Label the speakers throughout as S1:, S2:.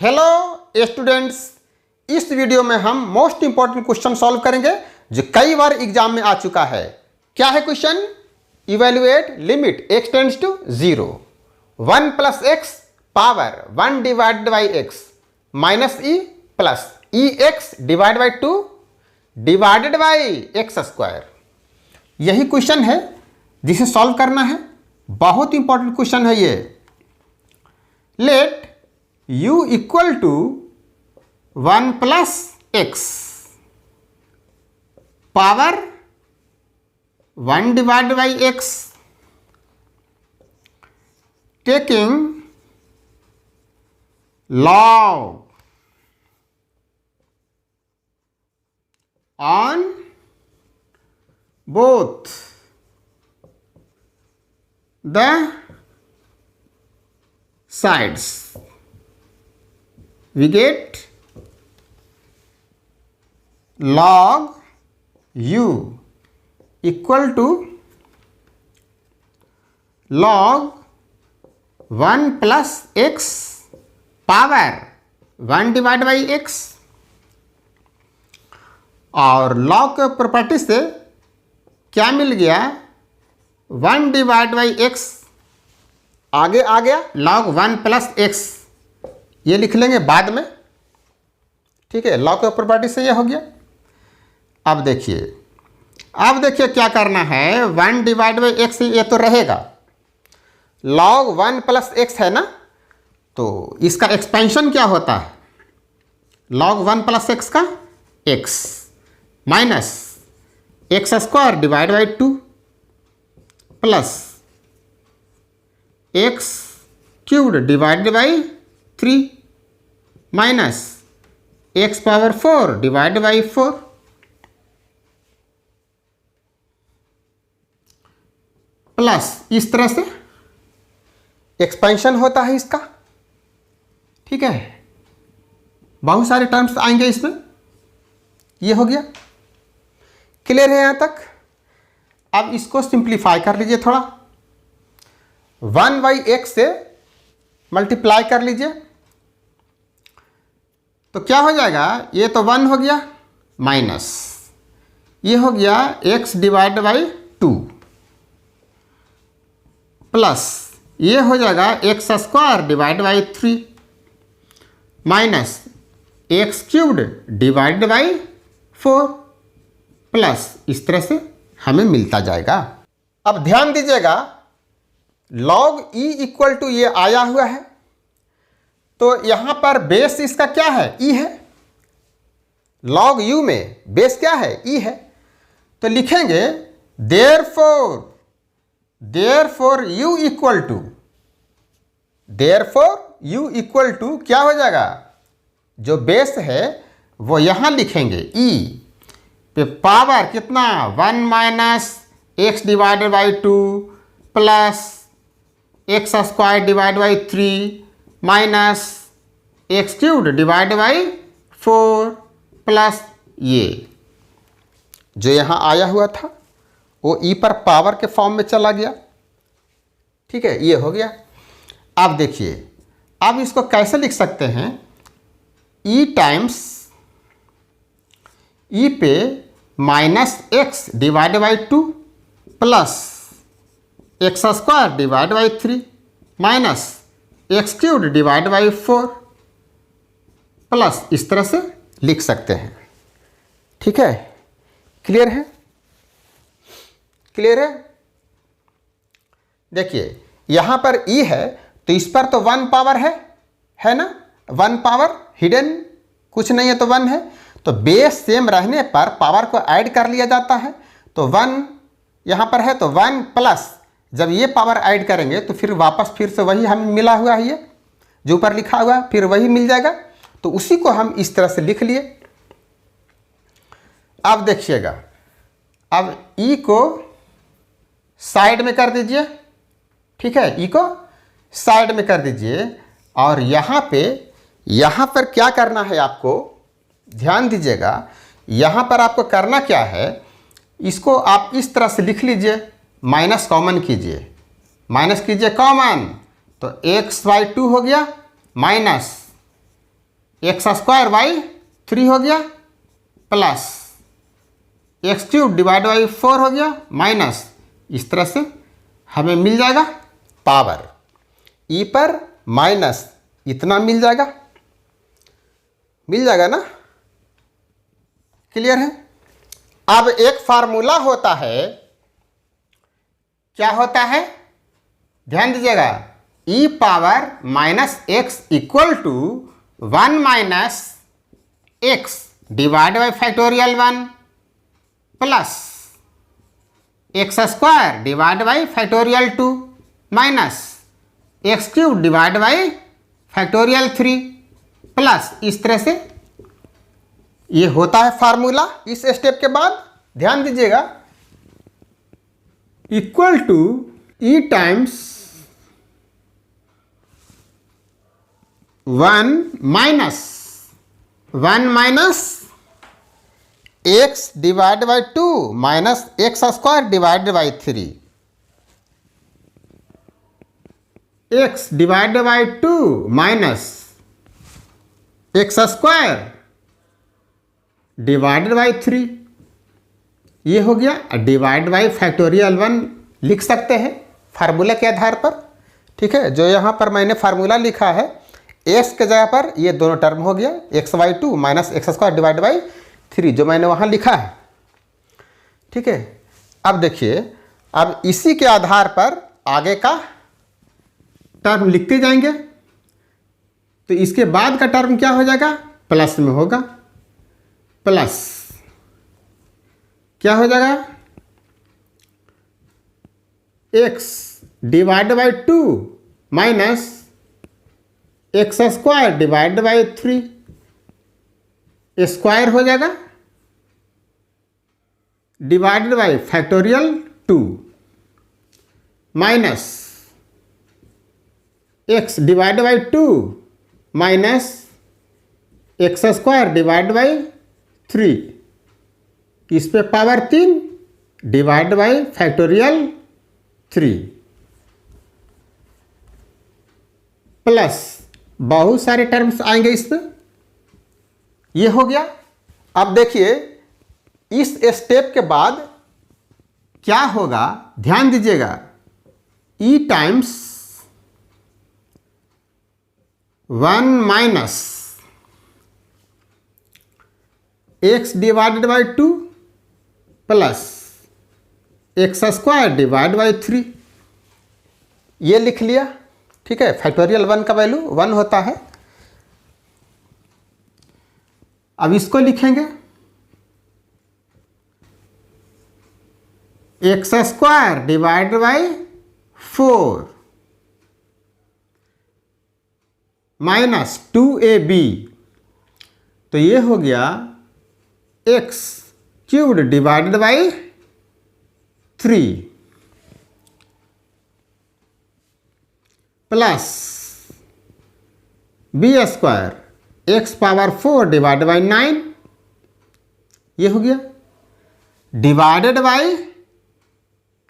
S1: Hello students, इस video में हम मोस्ट इंपॉर्टेंट क्वेश्चन सॉल्व करेंगे जो कई बार एग्जाम में आ चुका है। क्या है question? Evaluate limit x tends to 0 1 plus x power 1 divided by x minus E plus E x divide by 2 divided by x square. यही क्वेश्चन है जिसे सॉल्व करना है। बहुत इंपॉर्टेंट क्वेश्चन है ये। Let u equal to 1 plus x power 1 divide by X taking log on both the sides. We get log u equal to log 1 plus x power 1 divide by x. और log के property से क्या मिल गया? 1 divide by x आगे आ गया, log 1 plus x ये लिख लेंगे बाद में। ठीक है, लॉग के प्रॉपर्टी से ये हो गया। अब देखिए क्या करना है। 1 डिवाइड बाई एक्स ये तो रहेगा, log 1 प्लस एक्स है ना, तो इसका एक्सपेंशन क्या होता है? log 1 प्लस एक्स का x minus X square divide by 2 plus x cubed divide by 3 minus x power 4 divide by 4 plus इस तरह से एक्सपेंशन होता है इसका। ठीक है, बहुत सारे टर्म्स आएंगे इसमें। ये हो गया, क्लियर है यहां तक? अब इसको सिंप्लीफाई कर लीजिए थोड़ा। 1 बाई एक्स से मल्टीप्लाई कर लीजिए तो क्या हो जाएगा? ये तो 1 हो गया माइनस ये हो गया x डिवाइड बाई 2 प्लस ये हो जाएगा x square divide by 3 minus x cubed divide by 4 plus इस तरह से हमें मिलता जाएगा। अब ध्यान दीजिएगा, log e इक्वल टू ये आया हुआ है, तो यहां पर बेस इसका क्या है? e है। log u में बेस क्या है? e है। तो लिखेंगे देयरफॉर u इक्वल टू क्या हो जाएगा? जो बेस है वो यहां लिखेंगे e पे पावर कितना? 1 minus x divided by 2 plus x square divide by 3 minus x cubed divide by 4 plus ये जो यहाँ आया हुआ था वो ई पर पावर के फॉर्म में चला गया। ठीक है, ये हो गया। अब देखिए, अब इसको कैसे लिख सकते हैं? ई टाइम्स ई पे minus x divide by 2 plus x square divide by 3 minus x cubed divide by 4 plus इस तरह से लिख सकते हैं। ठीक है, क्लियर है? क्लियर है? देखिए यहां पर e है तो इस पर तो 1 पावर है ना, 1 पावर हिडन कुछ नहीं है तो 1 है। तो बेस सेम रहने पर पावर को ऐड कर लिया जाता है। तो 1 यहां पर है तो 1 प्लस जब ये पावर ऐड करेंगे तो फिर वापस फिर से वही हमें मिला हुआ है, ये जो ऊपर लिखा हुआ है फिर वही मिल जाएगा। तो उसी को हम इस तरह से लिख लिए। अब देखिएगा, अब e को साइड में कर दीजिए। ठीक है, e को साइड में कर दीजिए और यहाँ पर क्या करना है आपको? ध्यान दीजिएगा, यहाँ पर आपको करना क्या है? इसको आप इस तरह से लिख लीजिए, माइनस कॉमन कीजिए, माइनस कीजिए कॉमन, तो x/2 हो गया माइनस एक्स स्क्वायर बाई 3 हो गया plus x cube divide by 4 हो गया माइनस, इस तरह से हमें मिल जाएगा पावर ई पर माइनस इतना मिल जाएगा ना। क्लियर है। अब एक फार्मूला होता है, क्या होता है, ध्यान दीजिएगा, e power minus x equal to 1 minus x divide by factorial 1 plus x square divide by factorial 2 minus x cube divide by factorial 3 plus, इस तरह से ये होता है फार्मूला। इस स्टेप के बाद ध्यान दीजिएगा, equal to E times 1 minus x divide by 2 minus X square divide by 3, X divide by 2 minus X square divided by 3, ये हो गया। डिवाइड बाई फैक्टोरियल 1 लिख सकते हैं फार्मूला के आधार पर, ठीक है। जो यहाँ पर मैंने फार्मूला लिखा है, एक्स के जगह पर ये दोनों टर्म हो गया x by 2 minus X square divide by 3, जो मैंने वहाँ लिखा है, ठीक है। अब देखिए, अब इसी के आधार पर आगे का टर्म लिखते जाएंगे, तो इसके बाद का टर्म क्या हो जाएगा, प्लस में होगा, प्लस क्या हो जाएगा, x divide by 2 minus X square divide by 3, square हो जाएगा divided by factorial 2 minus x divide by 2 minus X square divide by 3, इस पे power 3 divide by factorial 3 plus बहुत सारे टर्म्स आएंगे इस पे, ये हो गया। अब देखिए इस स्टेप के बाद क्या होगा, ध्यान दीजिएगा, e times 1 minus x divided by 2 plus x square divide by 3, ये लिख लिया, ठीक है। फैक्टोरियल 1 का वैल्यू 1 होता है। अब इसको लिखेंगे x square divide by 4 minus 2ab, तो ये हो गया x cubed divided by 3 plus b square x power 4 divided by 9, ये हो गया डिवाइडेड बाई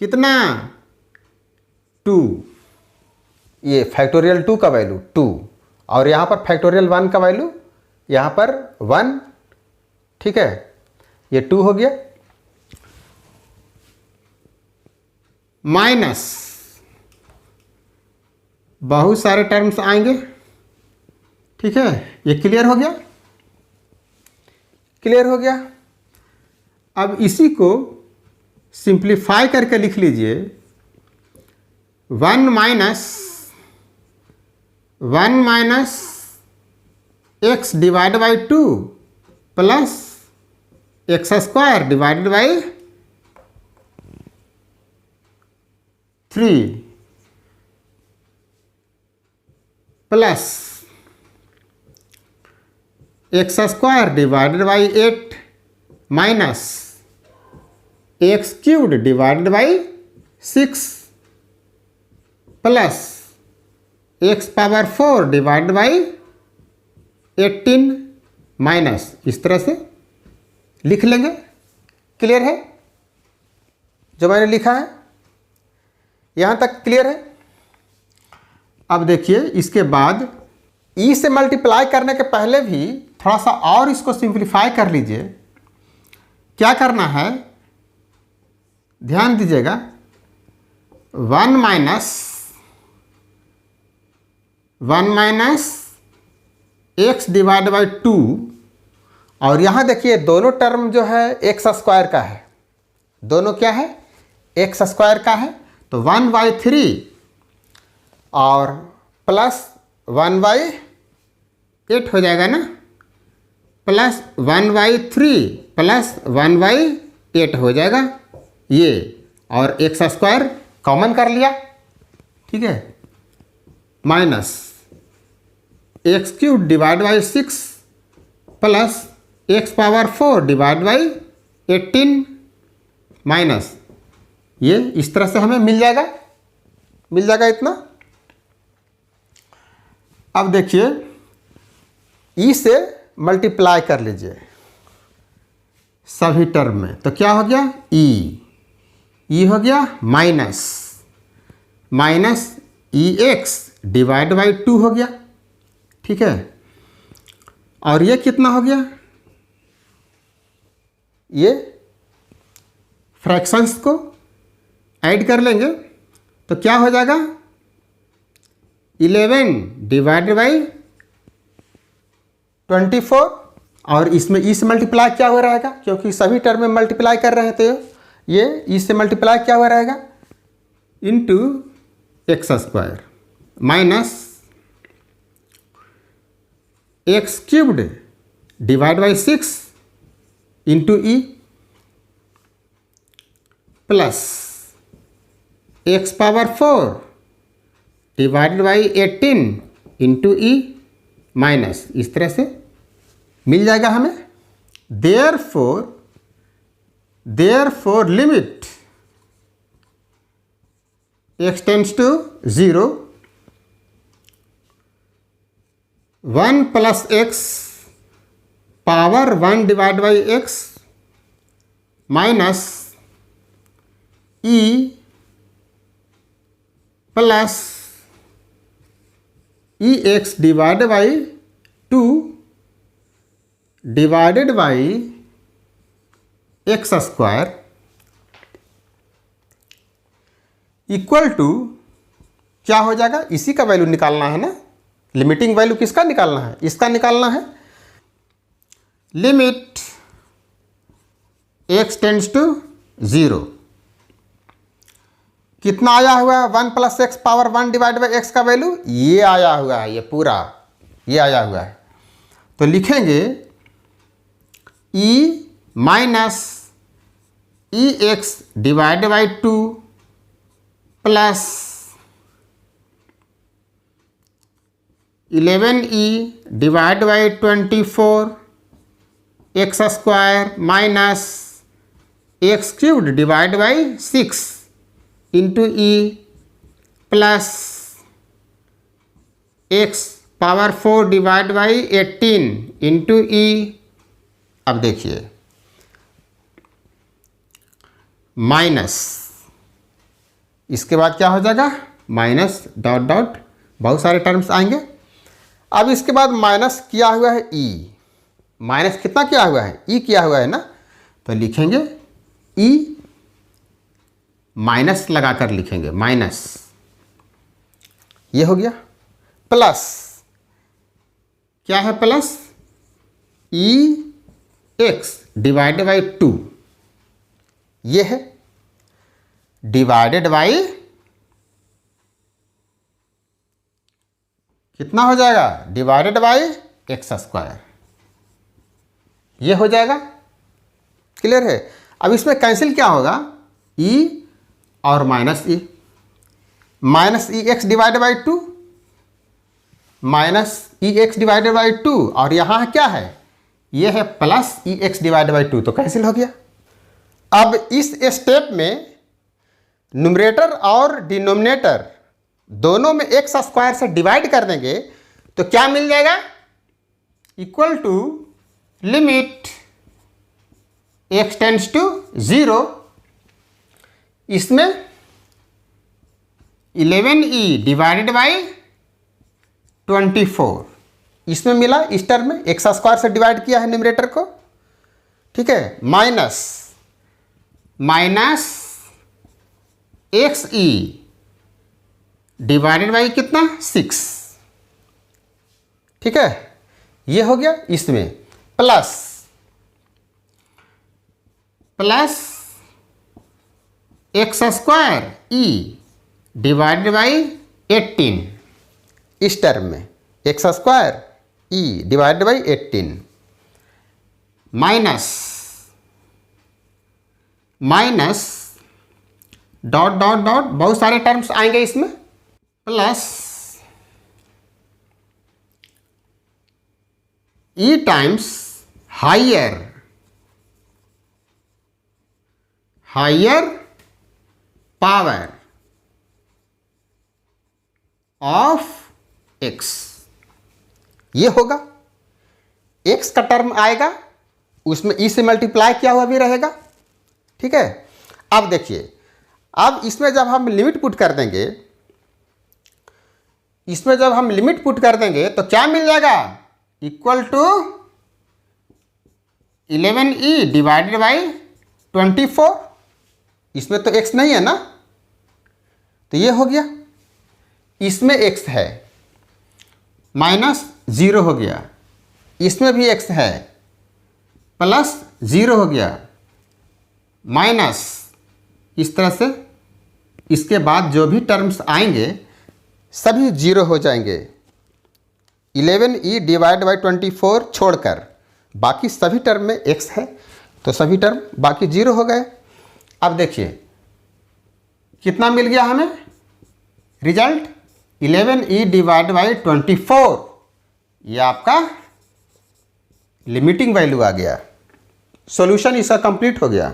S1: कितना 2, ये फैक्टोरियल 2 का वैल्यू 2 और यहाँ पर फैक्टोरियल 1 का वैल्यू यहाँ पर 1, ठीक है, ये 2 हो गया माइनस बहुत सारे टर्म्स आएंगे, ठीक है। ये क्लियर हो गया, क्लियर हो गया। अब इसी को सिंप्लीफाई करके लिख लीजिए 1 minus x divide by 2 plus x square divided by 3 plus x square divided by 8 minus x cubed divided by 6 plus x power 4 divided by 18 minus, इस तरह से लिख लेंगे। क्लियर है जो मैंने लिखा है, यहाँ तक क्लियर है। अब देखिए इसके बाद ई से मल्टीप्लाई करने के पहले भी थोड़ा सा और इसको सिंप्लीफाई कर लीजिए। क्या करना है, ध्यान दीजिएगा, 1 माइनस एक्स डिवाइड बाई 2, और यहाँ देखिए दोनों टर्म जो है एक्स स्क्वायर का है, दोनों क्या है, एक्स स्क्वायर का है, तो 1/3 और प्लस 1/8 हो जाएगा ना, प्लस 1/3 प्लस 1/8 हो जाएगा ये, और एक्स स्क्वायर कॉमन कर लिया, ठीक है, minus x cube divide by 6 plus x power 4 divide by 18 minus, ये इस तरह से हमें मिल जाएगा इतना। अब देखिए ई से मल्टीप्लाई कर लीजिए सभी टर्म में, तो क्या हो गया, ई हो गया minus e x divide by 2 हो गया, ठीक है, और ये कितना हो गया, ये फ्रैक्शंस को ऐड कर लेंगे तो क्या हो जाएगा, 11 डिवाइडेड बाई 24, और इसमें ई से मल्टीप्लाई क्या हो रहेगा, क्योंकि सभी टर्म में मल्टीप्लाई कर रहे थे, ये ई से मल्टीप्लाई क्या हो रहेगा, into x square minus x cubed divide by 6 into e plus x power 4 divided by 18 into e minus, इस तरह से मिल जाएगा हमें। Therefore limit x tends to 0, 1 plus x power 1 divide by x minus E plus E x divide by 2 divided by x square equal to क्या हो जाएगा, इसी का वैल्यू निकालना है ना, लिमिटिंग वैल्यू किसका निकालना है, इसका निकालना है। लिमिट एक्स टेंड्स टू 0, कितना आया हुआ है, 1 plus x power 1 divide by x का वैल्यू ये आया हुआ है, ये पूरा ये आया हुआ है, तो लिखेंगे e minus e x divide by 2 प्लस 11e divide by 24 x square minus x cubed divide by 6 into e plus x power 4 divide by 18 into e. अब देखिए माइनस, इसके बाद क्या हो जाएगा, माइनस डॉट डॉट, बहुत सारे टर्म्स आएंगे। अब इसके बाद माइनस किया हुआ है ई, माइनस कितना किया हुआ है, ई किया हुआ है ना, तो लिखेंगे ई माइनस लगाकर लिखेंगे, माइनस, ये हो गया, प्लस क्या है, plus E x divided by 2, ये है, डिवाइडेड बाई कितना हो जाएगा, डिवाइडेड बाई एक्स स्क्वायर, ये हो जाएगा, क्लियर है। अब इसमें कैंसिल क्या होगा, ई और minus e x divided by 2, minus e x divided by 2, और यहाँ क्या है, ये है plus E x divided by 2, तो कैंसिल हो गया। अब इस स्टेप में न्यूमरेटर और डिनोमिनेटर दोनों में एक्स स्क्वायर से डिवाइड कर देंगे तो क्या मिल जाएगा, equal to limit x tends to 0, इसमें 11e डिवाइडेड बाई 24 इसमें मिला, इस टर्म में एक्स स्क्वायर से डिवाइड किया है न्यूमरेटर को, ठीक है, minus x e divided by कितना 6, ठीक है, ये हो गया। इसमें plus x square e divided by 18, इस टर्म में x square e divided by 18 minus dot dot dot बहुत सारे टर्म्स आएंगे इसमें, plus e times higher power of x, ये होगा। एक्स का टर्म आएगा, उसमें ई से मल्टीप्लाई किया हुआ भी रहेगा, ठीक है। अब देखिए, अब इसमें जब हम लिमिट पुट कर देंगे, तो क्या मिल जाएगा, equal to 11e divided by 24, इसमें तो x नहीं है ना, तो ये हो गया। इसमें x है, -0 हो गया, इसमें भी x है, +0 हो गया, माइनस, इस तरह से इसके बाद जो भी टर्म्स आएंगे सभी 0 हो जाएंगे। 11e डिवाइड बाई 24 छोड़कर बाकी सभी टर्म में x है, तो सभी टर्म बाकी 0 हो गए। अब देखिए कितना मिल गया हमें रिजल्ट, 11e डिवाइड बाई 24, ये आपका लिमिटिंग वैल्यू आ गया। सॉल्यूशन इसका कंप्लीट हो गया।